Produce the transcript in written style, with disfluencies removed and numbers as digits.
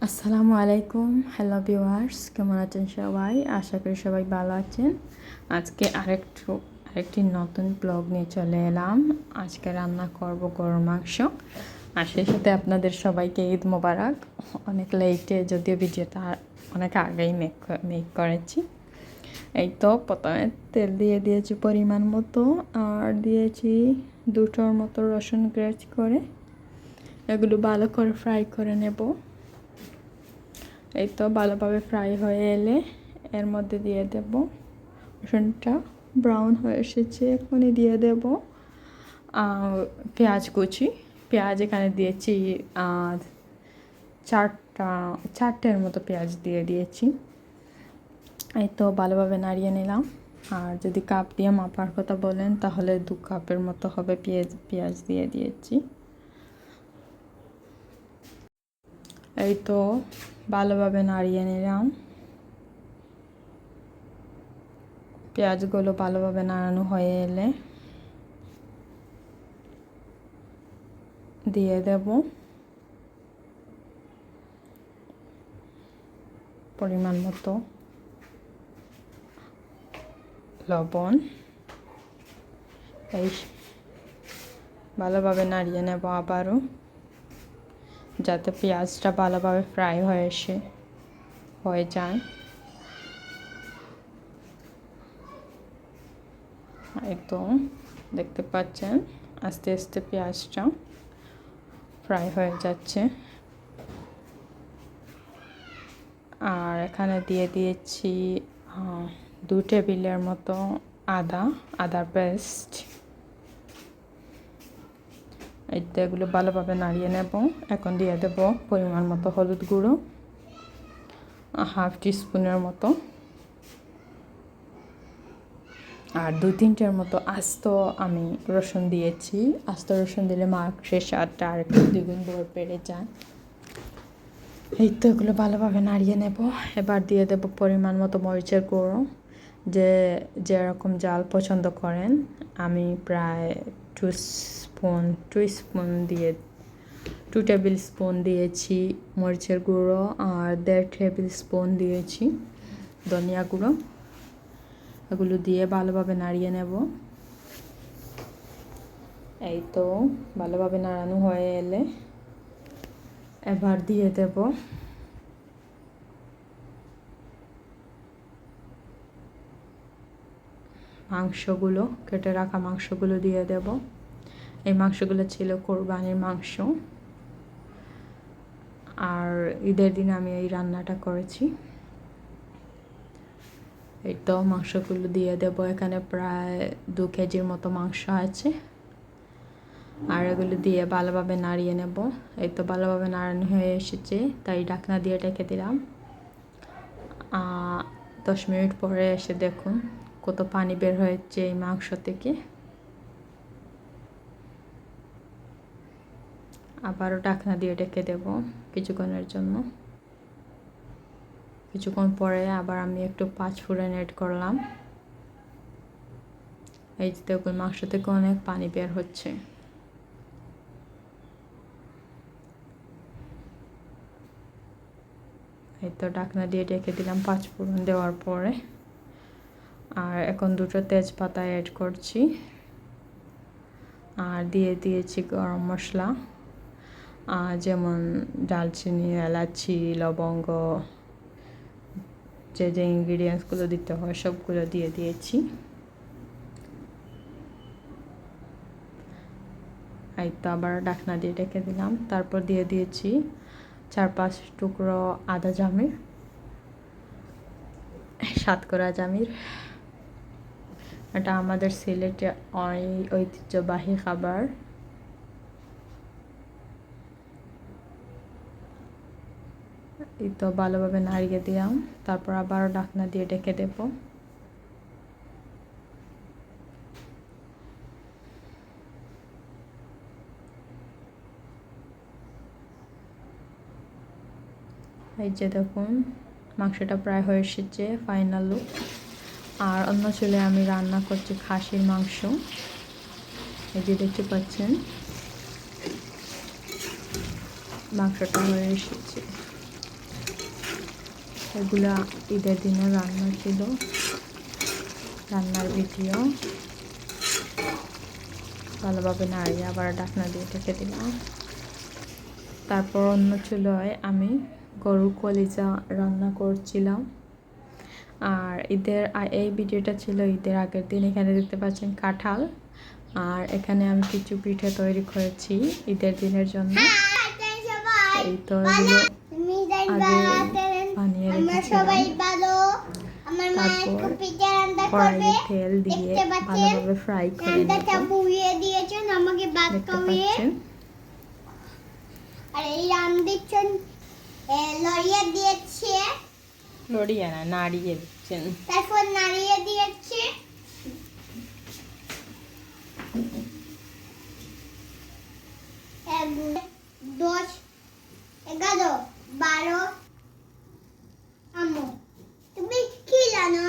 আসসালামু আলাইকুম, hello viewers, কেমন আছেন সবাই? আশা করি সবাই ভালো আছেন। আজকে আরেকটি নতুন ব্লগ নিয়ে চলে এলাম। আজকে রান্না করব গরুর মাংস, আর সেই সাথে আপনাদের সবাইকে ঈদ মোবারক। অনেক লেটে, যদিও ভিডিওটা অনেক আগেই মেক করেছি। এই তো প্রথমে তেল দিয়ে দিয়েছি পরিমাণ মতো, আর দিয়েছি দুটোর মতো রসুন গ্রেট করে। এগুলো ভালো করে ফ্রাই করে নেব। এই তো ভালোভাবে ফ্রাই হয়ে এলে এর মধ্যে দিয়ে দেব রসুনটা ব্রাউন হয়ে এসেছে, এখনই দিয়ে দেব পেঁয়াজ কুচি। পেঁয়াজ এখানে দিয়েছি চারটের মতো পেঁয়াজ দিয়ে দিয়েছি। এই তো ভালোভাবে নাড়িয়ে নিলাম। আর যদি কাপ দিয়ে মাপার কথা বলেন তাহলে 2 কাপের মতো হবে পেঁয়াজ দিয়ে দিয়েছি। এই তো ভালোভাবে নাড়িয়ে নিলাম। পেঁয়াজগুলো ভালোভাবে নাড়ানো হয়ে এলে দিয়ে দেব পরিমাণ মতো লবণ। এই ভালোভাবে নাড়িয়ে নেব আবারও, যাতে পেঁয়াজটা ভালোভাবে ফ্রাই হয়ে যায়। এই তো দেখতে পাচ্ছেন আস্তে আস্তে পেঁয়াজটা ফ্রাই হয়ে যাচ্ছে। আর এখানে দিয়ে দিয়েছি 2 টেবিলের মতো আদার পেস্ট। এগুলো ভালোভাবে নাড়িয়ে নেব। এখন দিয়ে দেব পরিমাণ মতো হলুদ গুঁড়ো, 1/2 টিস্পুনের মতো, আর 2-3টের মতো আস্ত আমি রসুন দিয়েছি। আস্ত রসুন দিলে মাংসের স্বাদটা আর একটু দ্বিগুণ বেড়ে যায়। এই তো এগুলো ভালোভাবে নাড়িয়ে নেব। এবার দিয়ে দেব পরিমাণ মতো মরিচের গুঁড়ো, যেরকম জাল পছন্দ করেন। আমি প্রায় 2 টেবিল স্পুন দিয়েছি মরিচের গুঁড়ো, আর 1.5 টেবিল স্পুন দিয়েছি ধনিয়া গুঁড়ো। এগুলো দিয়ে ভালোভাবে নাড়িয়ে নেব। এই তো ভালোভাবে নাড়ানো হয়ে এলে এবার দিয়ে দেব মাংসগুলো, কেটে রাখা মাংসগুলো দিয়ে দেব। এই মাংসগুলো ছিল কোরবানির মাংস, আর ঈদের দিন আমি এই রান্নাটা করেছি। এই তো মাংসগুলো দিয়ে দেব। এখানে প্রায় 2 কেজির মতো মাংস আছে, আর এগুলো দিয়ে ভালোভাবে নাড়িয়ে নেব। এই তো ভালোভাবে নাড়ানো হয়ে এসেছে, তাই ঢাকনা দিয়ে ঢেকে দিলাম। 10 মিনিট পরে এসে দেখুন কত পানি বের হয়েছে এই মাংস থেকে। আবারও ঢাকনা দিয়ে ঢেকে দেব কিছুক্ষণের জন্য। কিছুক্ষণ পরে আবার আমি একটু 5 ফোড়ন অ্যাড করলাম। এই যে দেখুন মাংস থেকে অনেক পানি বের হচ্ছে। এই তো ঢাকনা দিয়ে ঢেকে দিলাম 5 ফোড়ন দেওয়ার পরে। আর এখন 2টো তেজপাতা অ্যাড করছি, আর দিয়ে দিয়েছি গরম মশলা, যেমন দারচিনি, এলাচি, লবঙ্গ, যে ইনগ্রিডিয়েন্টসগুলো দিতে হয় সবগুলো দিয়ে দিয়েছি। এই তো আবার ঢাকনা দিয়ে ঢেকে দিলাম। তারপর দিয়ে দিয়েছি 4-5 টুকরো আদা জামির, সাতকরা জামির। এটা আমাদের সিলেটে ঐতিহ্যবাহী খাবার। এই তো ভালোভাবে নাড়িয়ে দিলাম। তারপর আবারও ঢাকনা দিয়ে ঢেকে দেব। এই যে দেখুন মাংসটা প্রায় হয়ে এসেছে, ফাইনাল লুক। আর অন্য চুলে আমি রান্না করছি খাসির মাংস। এই যে দেখতে পাচ্ছেন মাংসটা হয়ে এসেছে। এগুলা ঈদের দিনে রান্না ছিল, রান্নার ভিডিও। ভালোভাবে নাড়িয়ে আবার ঢাকনা দিয়ে ঢেকে দিলাম। তারপর অন্য চুলায় আমি গরুর কলিজা রান্না করছিলাম। আর এই ভিডিওটা ছিল ঈদের আগের দিন। এখানে দেখতে পাচ্ছেন কাঁঠাল, আর এখানে আমি কিছু পিঠে তৈরি করেছি ঈদের দিনের জন্য। এই তো এগুলো আগে বানিয়ে রেখেছিলাম। তারপর কড়াইয়ে তেল দিয়ে ভালোভাবে ফ্রাই করে নেব। দেখতে পাচ্ছেন। আর এই রান দিচ্ছেন লরিয়া দিয়েছে, লড়িয়ে না, নাড়িয়ে দিচ্ছেন। তারপর নাড়িয়ে দিয়েছে। 10, 11, 12 আম্মু তুমি কি জানো?